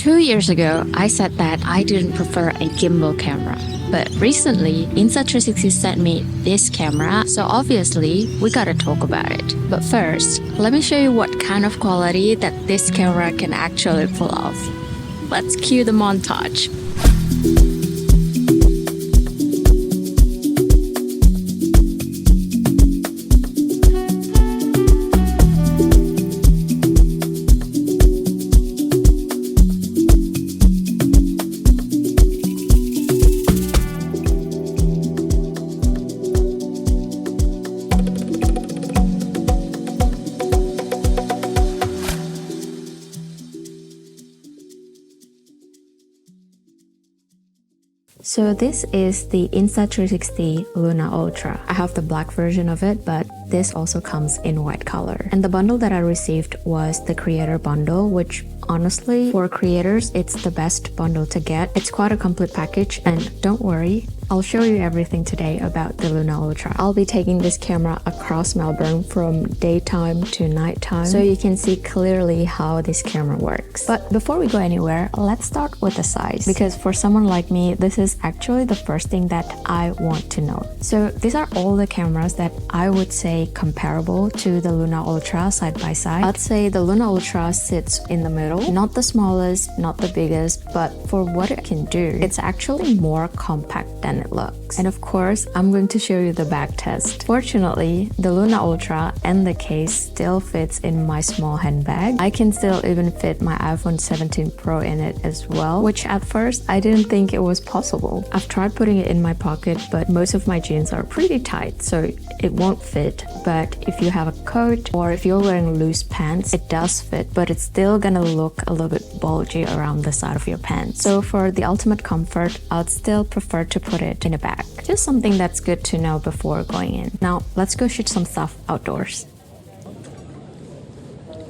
2 years ago, I said that I didn't prefer a gimbal camera. But recently, Insta360 sent me this camera, so obviously, we gotta talk about it. But first, let me show you what kind of quality that this camera can actually pull off. Let's cue the montage. So this is the Insta360 Luna Ultra. I have the black version of it, but this also comes in white color. And the bundle that I received was the creator bundle, which honestly, for creators, it's the best bundle to get. It's quite a complete package, and don't worry, I'll show you everything today about the Luna Ultra. I'll be taking this camera across Melbourne from daytime to nighttime, so you can see clearly how this camera works. But before we go anywhere, let's start with the size, because for someone like me, this is actually the first thing that I want to know. So these are all the cameras that I would say comparable to the Luna Ultra side by side. I'd say the Luna Ultra sits in the middle, not the smallest, not the biggest, but for what it can do, it's actually more compact than it looks. And of course, I'm going to show you the back test. Fortunately, the Luna Ultra and the case still fits in my small handbag. I can still even fit my iPhone 17 Pro in it as well, which at first I didn't think it was possible. I've tried putting it in my pocket, but most of my jeans are pretty tight, so it won't fit. But if you have a coat or if you're wearing loose pants, it does fit, but it's still gonna look a little bit bulgy around the side of your pants. So for the ultimate comfort, I'd still prefer to put it in a bag. Just something that's good to know before going in. Now, let's go shoot some stuff outdoors.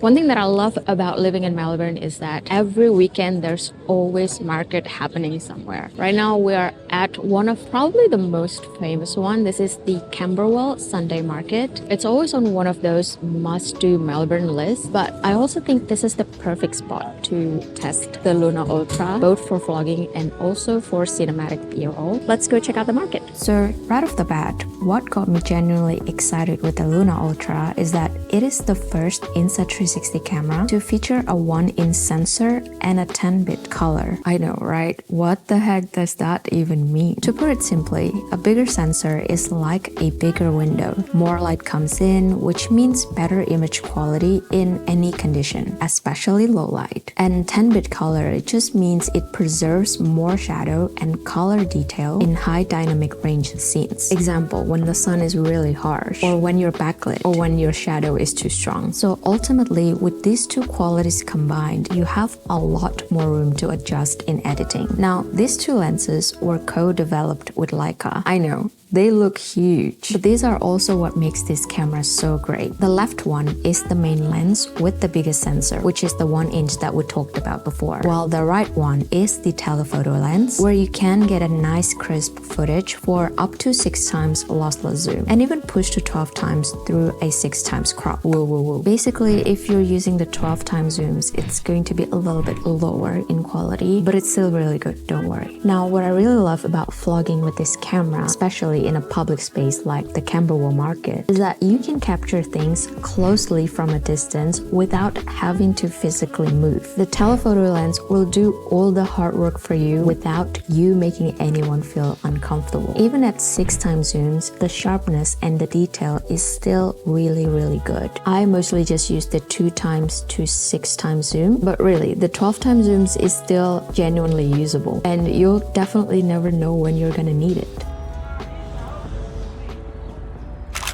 One thing that I love about living in Melbourne is that every weekend there's always market happening somewhere. Right now we are at one of probably the most famous one. This is the Camberwell Sunday Market. It's always on one of those must-do Melbourne lists, but I also think this is the perfect spot to test the Luna Ultra, both for vlogging and also for cinematic B-roll. Let's go check out the market. So right off the bat, what got me genuinely excited with the Luna Ultra is that it is the first Insta360 camera to feature a 1-inch sensor and a 10-bit color. I know, right? What the heck does that even mean? To put it simply, a bigger sensor is like a bigger window. More light comes in, which means better image quality in any condition, especially low light. And 10-bit color, it just means it preserves more shadow and color detail in high dynamic range scenes. Example, when the sun is really harsh, or when you're backlit, or when your shadow is too strong. So ultimately, with these two qualities combined, you have a lot more room to adjust in editing. Now, these two lenses were co-developed with Leica. I know, they look huge, but these are also what makes this camera so great. The left one is the main lens with the biggest sensor, which is the 1-inch that we talked about before, while the right one is the telephoto lens, where you can get a nice crisp footage for up to 6 times lossless zoom, and even push to 12 times through a 6 times crop. Woo woo woo. Basically, if you're using the 12 times zooms, it's going to be a little bit lower in quality, but it's still really good, don't worry. Now, what I really love about vlogging with this camera, especially in a public space like the Camberwell Market, is that you can capture things closely from a distance without having to physically move. The telephoto lens will do all the hard work for you without you making anyone feel uncomfortable. Even at 6 times zooms, the sharpness and the detail is still really good. I mostly just use the 2 times to 6 times zoom, but really the 12 times zooms is still genuinely usable, and you'll definitely never know when you're gonna need it.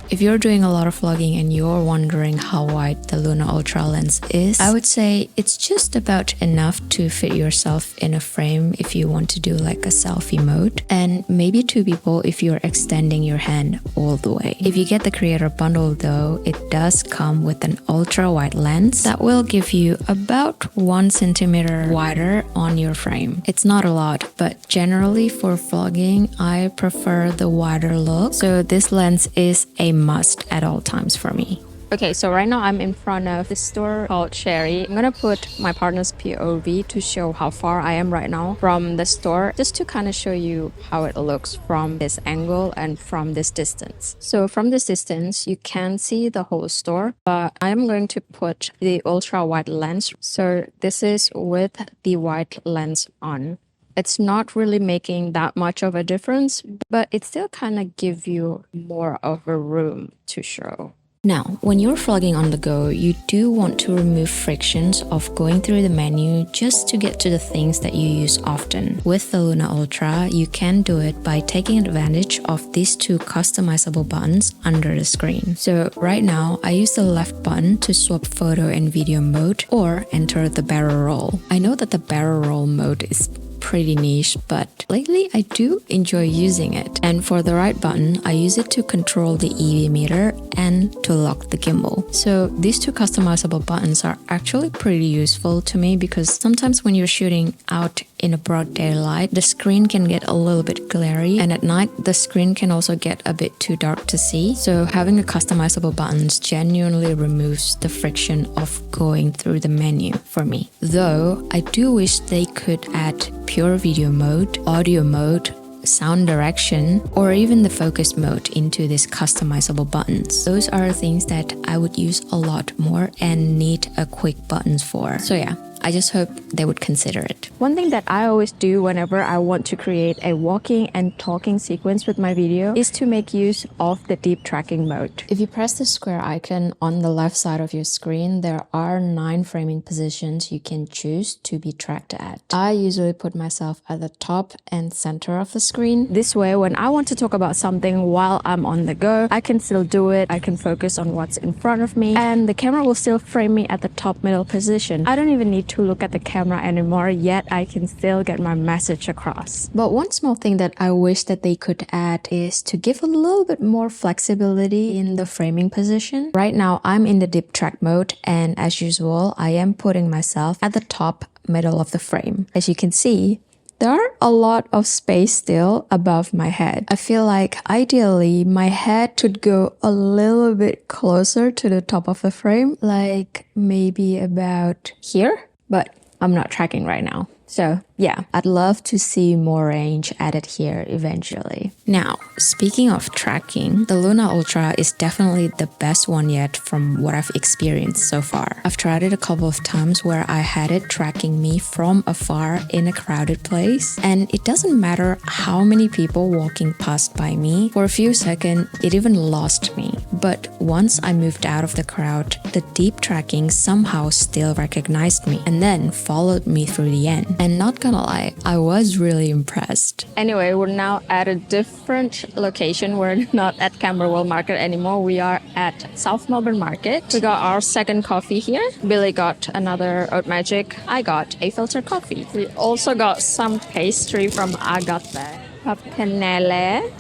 If you're doing a lot of vlogging and you're wondering how wide the Luna Ultra lens is, I would say it's just about enough to fit yourself in a frame if you want to do like a selfie mode, and maybe 2 people if you're extending your hand all the way. If you get the creator bundle though, it does come with an ultra wide lens that will give you about 1 centimeter wider on your frame. It's not a lot, but generally for vlogging, I prefer the wider look, so this lens is a must at all times for me. Okay, so right now I'm in front of this store called Cherry. I'm gonna put my partner's POV to show how far I am right now from the store, just to kind of show you how it looks from this angle and from this distance. So from this distance, you can see the whole store, but I'm going to put the ultra wide lens. So this is with the wide lens on. It's not really making that much of a difference, but it still kind of gives you more of a room to show. Now, when you're vlogging on the go, you do want to remove frictions of going through the menu just to get to the things that you use often. With the Luna Ultra, you can do it by taking advantage of these two customizable buttons under the screen. So right now, I use the left button to swap photo and video mode or enter the barrel roll. I know that the barrel roll mode is pretty niche, but lately I do enjoy using it. And for the right button, I use it to control the EV meter and to lock the gimbal. So these two customizable buttons are actually pretty useful to me because sometimes when you're shooting out in a broad daylight, the screen can get a little bit glary, and at night the screen can also get a bit too dark to see. So having a customizable buttons genuinely removes the friction of going through the menu for me. Though I do wish they could add pure video mode, audio mode, sound direction, or even the focus mode into these customizable buttons. Those are things that I would use a lot more and need a quick buttons for. So yeah, I just hope they would consider it. One thing that I always do whenever I want to create a walking and talking sequence with my video is to make use of the deep tracking mode. If you press the square icon on the left side of your screen, there are 9 framing positions you can choose to be tracked at. I usually put myself at the top and center of the screen. This way, when I want to talk about something while I'm on the go, I can still do it. I can focus on what's in front of me, and the camera will still frame me at the top middle position. I don't even need to look at the camera anymore, yet I can still get my message across. But one small thing that I wish that they could add is to give a little bit more flexibility in the framing position. Right now I'm in the deep track mode, and as usual I am putting myself at the top middle of the frame. As you can see, there are a lot of space still above my head. I feel like ideally my head should go a little bit closer to the top of the frame, like maybe about here, but I'm not tracking right now. So yeah, I'd love to see more range added here eventually. Now, speaking of tracking, the Luna Ultra is definitely the best one yet from what I've experienced so far. I've tried it a couple of times where I had it tracking me from afar in a crowded place, and it doesn't matter how many people walking past by me. For a few seconds, it even lost me. But once I moved out of the crowd, the deep tracking somehow still recognized me and then followed me through the end. And not gonna lie, I was really impressed. Anyway, we're now at a different location. We're not at Camberwell Market anymore. We are at South Melbourne Market. We got our second coffee here. Billy got another oat magic. I got a filter coffee. We also got some pastry from Agatha. Papanele.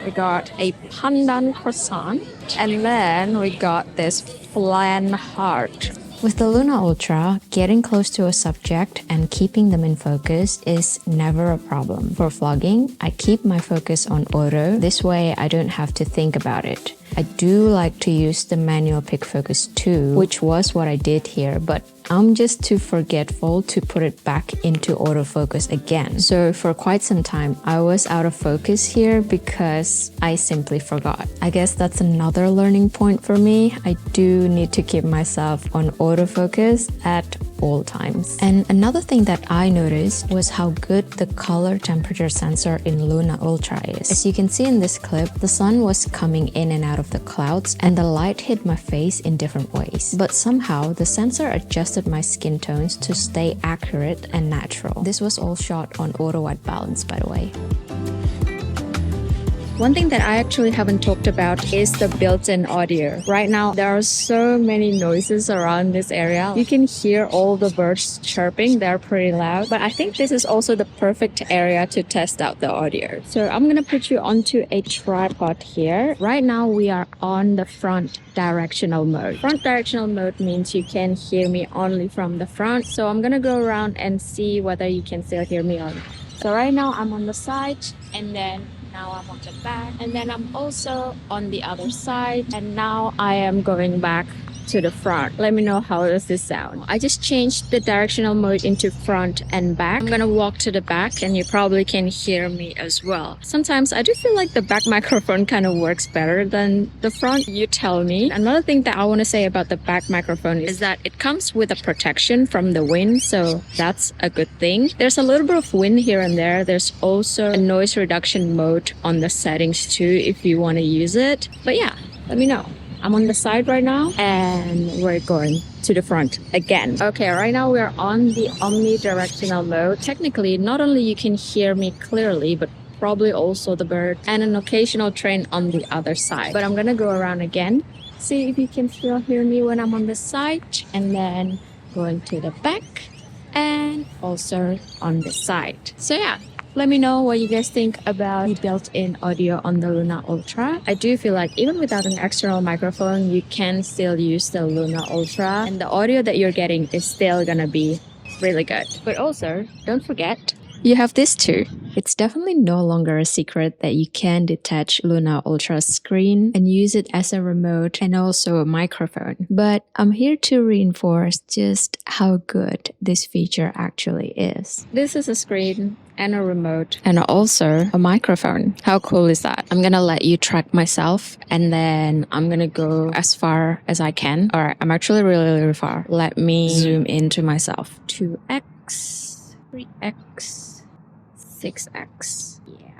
We got a pandan croissant. And then we got this flan heart. With the Luna Ultra, getting close to a subject and keeping them in focus is never a problem. For vlogging, I keep my focus on auto. This way, I don't have to think about it. I do like to use the manual pick focus too, which was what I did here, but I'm just too forgetful to put it back into autofocus again. So for quite some time, I was out of focus here because I simply forgot. I guess that's another learning point for me. I do need to keep myself on autofocus at all times. And another thing that I noticed was how good the color temperature sensor in Luna Ultra is. As you can see in this clip, the sun was coming in and out of the clouds and the light hit my face in different ways. But somehow the sensor adjusted my skin tones to stay accurate and natural. This was all shot on auto white balance, by the way. One thing that I actually haven't talked about is the built-in audio. Right now, there are so many noises around this area. You can hear all the birds chirping. They're pretty loud. But I think this is also the perfect area to test out the audio. So I'm gonna put you onto a tripod here. Right now, we are on the front directional mode. Front directional mode means you can hear me only from the front. So I'm gonna go around and see whether you can still hear me or not. So right now, I'm on the side, and then now I'm on the back, and then I'm also on the other side, and now I am going back to the front. Let me know how does this sound. I just changed the directional mode into front and back. I'm gonna walk to the back and you probably can hear me as well. Sometimes I do feel like the back microphone kind of works better than the front. You tell me. Another thing that I want to say about the back microphone is that it comes with a protection from the wind, so that's a good thing. There's a little bit of wind here and there. There's also a noise reduction mode on the settings too if you want to use it. But yeah, let me know. I'm on the side right now and we're going to the front again. Okay, right now we're on the omnidirectional mode. Technically, not only you can hear me clearly, but probably also the bird and an occasional train on the other side. But I'm gonna go around again, see if you can still hear me when I'm on the side, and then going to the back and also on the side. So yeah. Let me know what you guys think about the built-in audio on the Luna Ultra. I do feel like even without an external microphone, you can still use the Luna Ultra, and the audio that you're getting is still gonna be really good. But also, don't forget, you have this too. It's definitely no longer a secret that you can detach Luna Ultra's screen and use it as a remote and also a microphone. But I'm here to reinforce just how good this feature actually is. This is a screen and a remote and also a microphone. How cool is that? I'm gonna let you track myself and then I'm gonna go as far as I can. Alright, I'm actually really far. Let me zoom into myself. 2x, 3x, 6x. Yeah.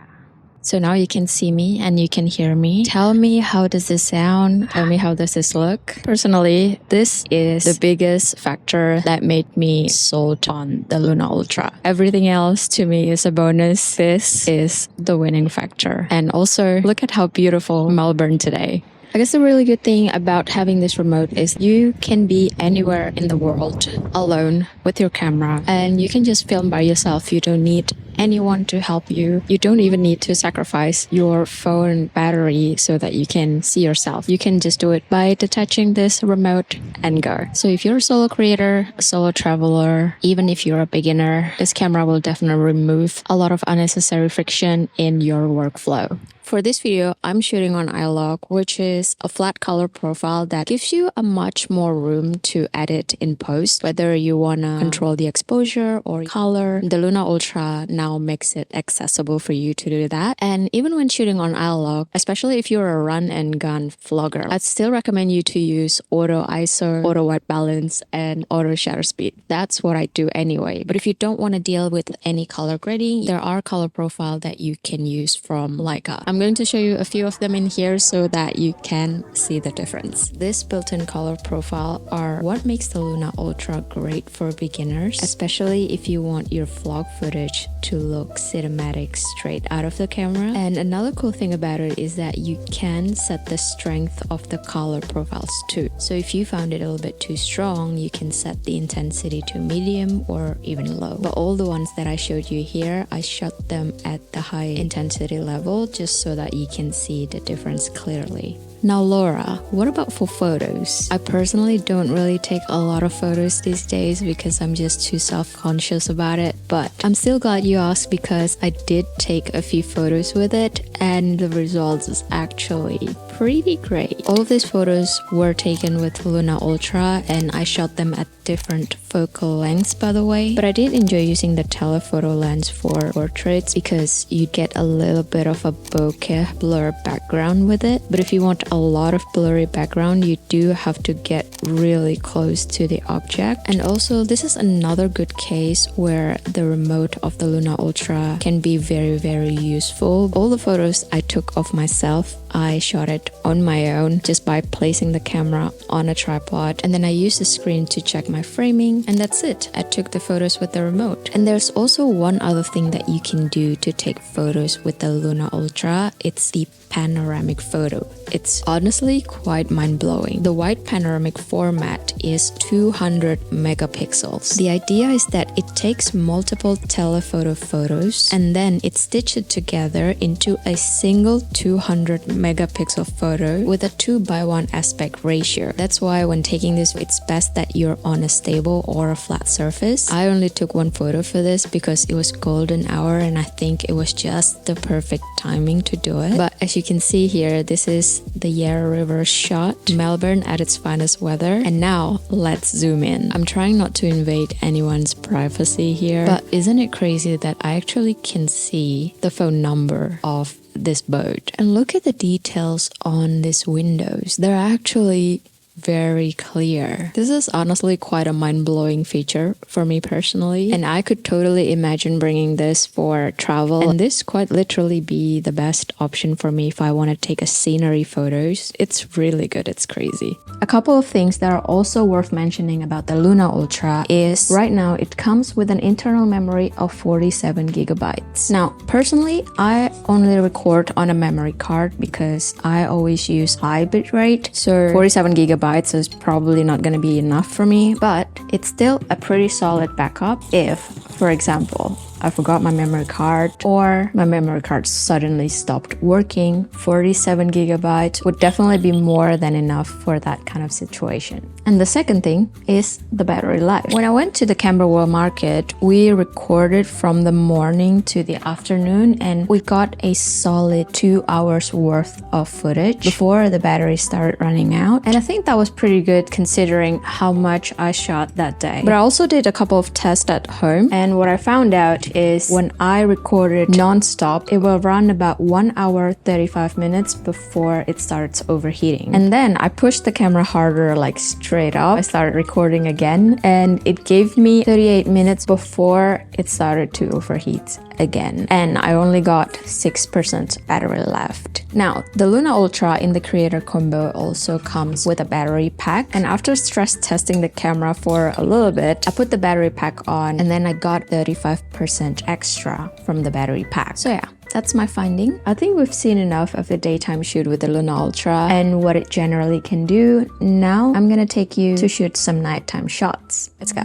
So now you can see me and you can hear me. Tell me, how does this sound? Tell me, how does this look? Personally, this is the biggest factor that made me sold on the Luna Ultra. Everything else to me is a bonus. This is the winning factor. And also, look at how beautiful Melbourne today. I guess the really good thing about having this remote is you can be anywhere in the world alone with your camera and you can just film by yourself. You don't need anyone to help you. You don't even need to sacrifice your phone battery so that you can see yourself. You can just do it by detaching this remote and go. So if you're a solo creator, a solo traveler, even if you're a beginner, this camera will definitely remove a lot of unnecessary friction in your workflow. For this video, I'm shooting on iLog, which is a flat color profile that gives you a much more room to edit in post. Whether you want to control the exposure or color, the Luna Ultra now makes it accessible for you to do that. And even when shooting on iLog, especially if you're a run and gun vlogger, I'd still recommend you to use auto ISO, auto white balance, and auto shutter speed. That's what I do anyway. But if you don't want to deal with any color grading, there are color profiles that you can use from Leica. I'm going to show you a few of them in here so that you can see the difference. This built-in color profile are what makes the Luna Ultra great for beginners, especially if you want your vlog footage to look cinematic straight out of the camera. And another cool thing about it is that you can set the strength of the color profiles too. So if you found it a little bit too strong, you can set the intensity to medium or even low. But all the ones that I showed you here, I shot them at the high intensity level just so that you can see the difference clearly. Now Laura, what about for photos? I personally don't really take a lot of photos these days because I'm just too self-conscious about it, but I'm still glad you asked because I did take a few photos with it and the results is actually pretty great. All of these photos were taken with Luna Ultra and I shot them at different focal lengths, by the way, but I did enjoy using the telephoto lens for portraits because you get a little bit of a bokeh blur background with it. But if you want a lot of blurry background, you do have to get really close to the object. And also, this is another good case where the remote of the Luna Ultra can be very useful. All the photos I took of myself, I shot it on my own just by placing the camera on a tripod, and then I used the screen to check my framing, and that's it. I took the photos with the remote. And there's also one other thing that you can do to take photos with the Luna Ultra. It's the panoramic photo. It's honestly quite mind-blowing. The wide panoramic format is 200 megapixels. The idea is that it takes multiple telephoto photos and then it stitches it together into a single 200 megapixel photo with a 2:1 aspect ratio. That's why when taking this, it's best that you're on a stable or a flat surface. I only took one photo for this because it was golden hour and I think it was just the perfect timing to do it. But as you can see here, this is the Yarra River shot, Melbourne at its finest weather. And now let's zoom in. I'm trying not to invade anyone's privacy here, but isn't it crazy that I actually can see the phone number of this boat? And look at the details on these windows. They're actually very clear. This is honestly quite a mind-blowing feature for me personally, and I could totally imagine bringing this for travel, and this quite literally be the best option for me if I want to take a scenery photos. It's really good. It's crazy. A couple of things that are also worth mentioning about the Luna Ultra is right now it comes with an internal memory of 47 gigabytes. Now personally, I only record on a memory card because I always use high bitrate, so 47 gigabytes is probably not going to be enough for me, but it's still a pretty solid backup if, for example, I forgot my memory card or my memory card suddenly stopped working. 47 gigabytes would definitely be more than enough for that kind of situation. And the second thing is the battery life. When I went to the Camberwell market, we recorded from the morning to the afternoon and we got a solid 2 hours worth of footage before the battery started running out. And I think that was pretty good considering how much I shot that day. But I also did a couple of tests at home, and what I found out is when I recorded non-stop, it will run about 1 hour 35 minutes before it starts overheating. And then I pushed the camera harder, like straight up. I started recording again and it gave me 38 minutes before it started to overheat again, and I only got 6% battery left. Now the Luna Ultra in the creator combo also comes with a battery pack, and after stress testing the camera for a little bit, I put the battery pack on and then I got 35% extra from the battery pack. So yeah, that's my finding. I think we've seen enough of the daytime shoot with the Luna Ultra and what it generally can do. Now I'm gonna take you to shoot some nighttime shots. Let's go.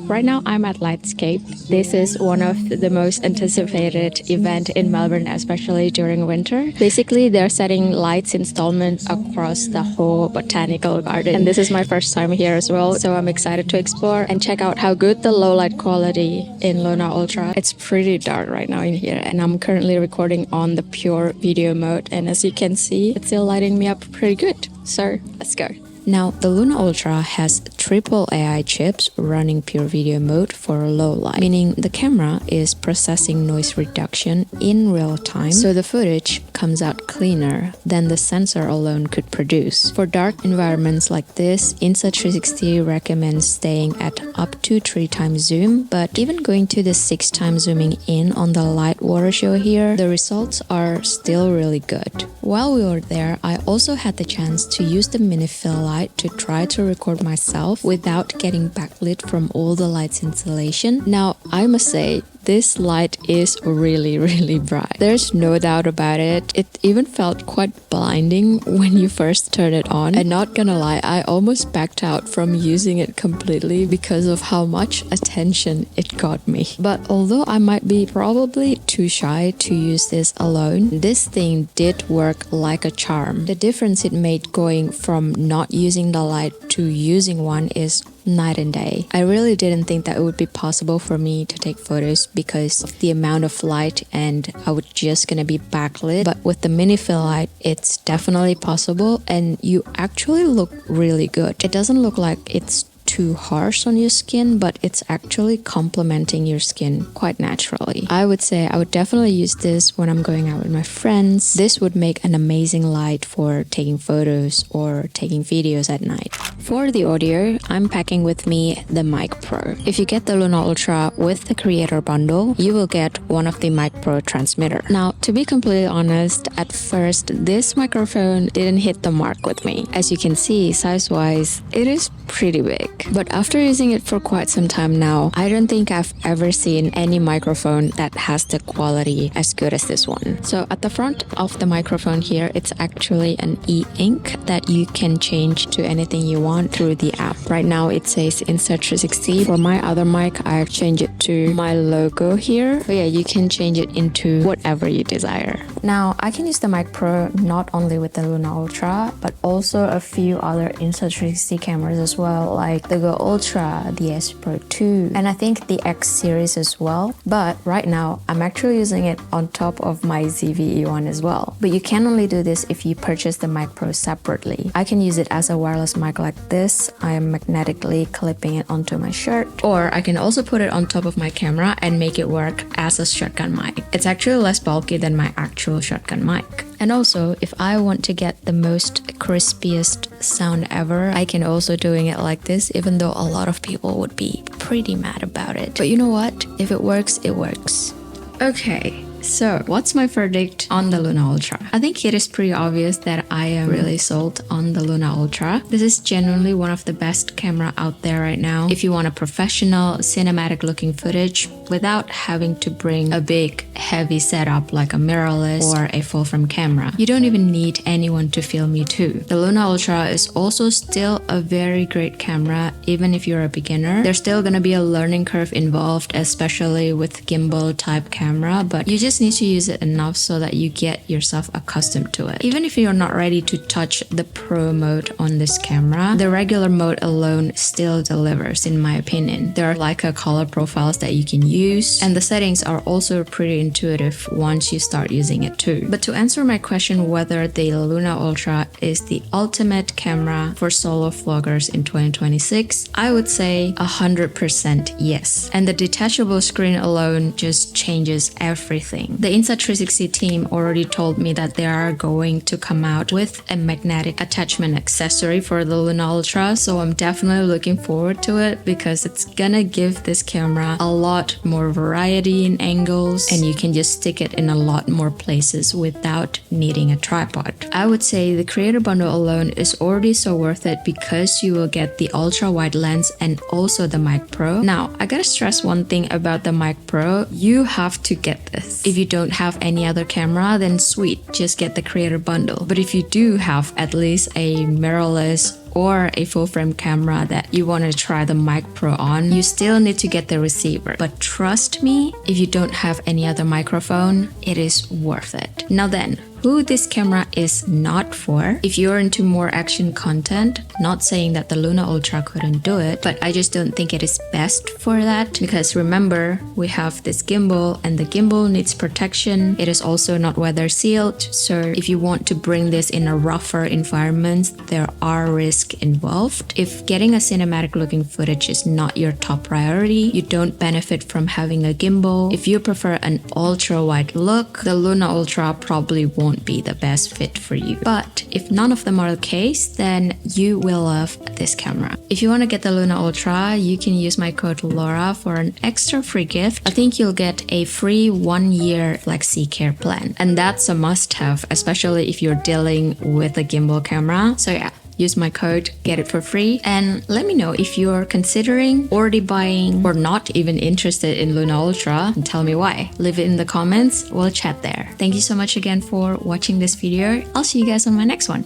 Right now I'm at Lightscape. This is one of the most anticipated event in Melbourne, especially during winter. Basically, they're setting lights installment across the whole botanical garden. And this is my first time here as well, so I'm excited to explore and check out how good the low light quality in Luna Ultra. It's pretty dark right now in here, and I'm currently recording on the pure video mode, and as you can see, it's still lighting me up pretty good. So let's go. Now, the Luna Ultra has triple AI chips running pure video mode for low light, meaning the camera is processing noise reduction in real time, so the footage comes out cleaner than the sensor alone could produce. For dark environments like this, Insta360 recommends staying at up to 3 times zoom, but even going to the 6 times zooming in on the light water show here, the results are still really good. While we were there, I also had the chance to use the mini fill light to try to record myself without getting backlit from all the lights installation. Now, I must say, this light is really bright. There's no doubt about it. It even felt quite blinding when you first turn it on. And not gonna lie, I almost backed out from using it completely because of how much attention it got me. But although I might be probably too shy to use this alone, this thing did work like a charm. The difference it made going from not using the light to using one is night and day. I really didn't think that it would be possible for me to take photos because of the amount of light and I was just gonna be backlit. But with the mini fill light, it's definitely possible and you actually look really good. It doesn't look like it's too harsh on your skin, but it's actually complementing your skin quite naturally. I would say I would definitely use this when I'm going out with my friends. This would make an amazing light for taking photos or taking videos at night. For the audio, I'm packing with me the Mic Pro. If you get the Luna Ultra with the creator bundle, you will get one of the Mic Pro transmitter. Now, to be completely honest, at first, this microphone didn't hit the mark with me. As you can see, size-wise, it is pretty big. But after using it for quite some time now, I don't think I've ever seen any microphone that has the quality as good as this one. So at the front of the microphone here, it's actually an e-ink that you can change to anything you want through the app. Right now it says Insta360. For my other mic, I've changed it to my logo here. But yeah, you can change it into whatever you desire. Now, I can use the Mic Pro not only with the Luna Ultra, but also a few other Insta360 cameras as well, like the Go Ultra, the S Pro 2, and I think the X series as well. But right now, I'm actually using it on top of my ZV-E1 as well. But you can only do this if you purchase the Mic Pro separately. I can use it as a wireless mic like this. I am magnetically clipping it onto my shirt, or I can also put it on top of my camera and make it work as a shotgun mic. It's actually less bulky than my actual shotgun mic. And also, if I want to get the most crispiest sound ever, I can also doing it like this, even though a lot of people would be pretty mad about it. But you know what? If it works, it works. Okay. So, what's my verdict on the Luna Ultra? I think it is pretty obvious that I am really sold on the Luna Ultra. This is genuinely one of the best camera out there right now. If you want a professional, cinematic looking footage without having to bring a big, heavy setup like a mirrorless or a full-frame camera. You don't even need anyone to film you too. The Luna Ultra is also still a very great camera, even if you're a beginner. There's still gonna be a learning curve involved, especially with gimbal type camera, but you just need to use it enough so that you get yourself accustomed to it. Even if you're not ready to touch the pro mode on this camera, the regular mode alone still delivers, in my opinion. There are Leica color profiles that you can use, and the settings are also pretty intuitive once you start using it too. But to answer my question whether the Luna Ultra is the ultimate camera for solo vloggers in 2026, I would say 100% yes. And the detachable screen alone just changes everything. The Insta360 team already told me that they are going to come out with a magnetic attachment accessory for the Luna Ultra, so I'm definitely looking forward to it because it's gonna give this camera a lot more variety in angles, and you can just stick it in a lot more places without needing a tripod. I would say the creator bundle alone is already so worth it because you will get the ultra wide lens and also the Mic Pro. Now, I gotta stress one thing about the Mic Pro. You have to get this. If you don't have any other camera, then sweet, just get the creator bundle. But if you do have at least a mirrorless or a full-frame camera that you want to try the Mic Pro on, you still need to get the receiver. But trust me, if you don't have any other microphone, it is worth it. Now then, who this camera is not for. If you're into more action content, not saying that the Luna Ultra couldn't do it, but I just don't think it is best for that, because remember, we have this gimbal and the gimbal needs protection. It is also not weather sealed, so if you want to bring this in a rougher environment, there are risks involved. If getting a cinematic looking footage is not your top priority, you don't benefit from having a gimbal. If you prefer an ultra wide look, the Luna Ultra probably won't be the best fit for you. But if none of them are the case, then you will love this camera. If you want to get the Luna Ultra, you can use my code Laura for an extra free gift. I think you'll get a free 1-year Flexi Care plan, and that's a must-have, especially if you're dealing with a gimbal camera. So yeah, use my code, get it for free, and let me know if you're considering already buying or not even interested in Luna Ultra, and tell me why. Leave it in the comments, we'll chat there. Thank you so much again for watching this video. I'll see you guys on my next one.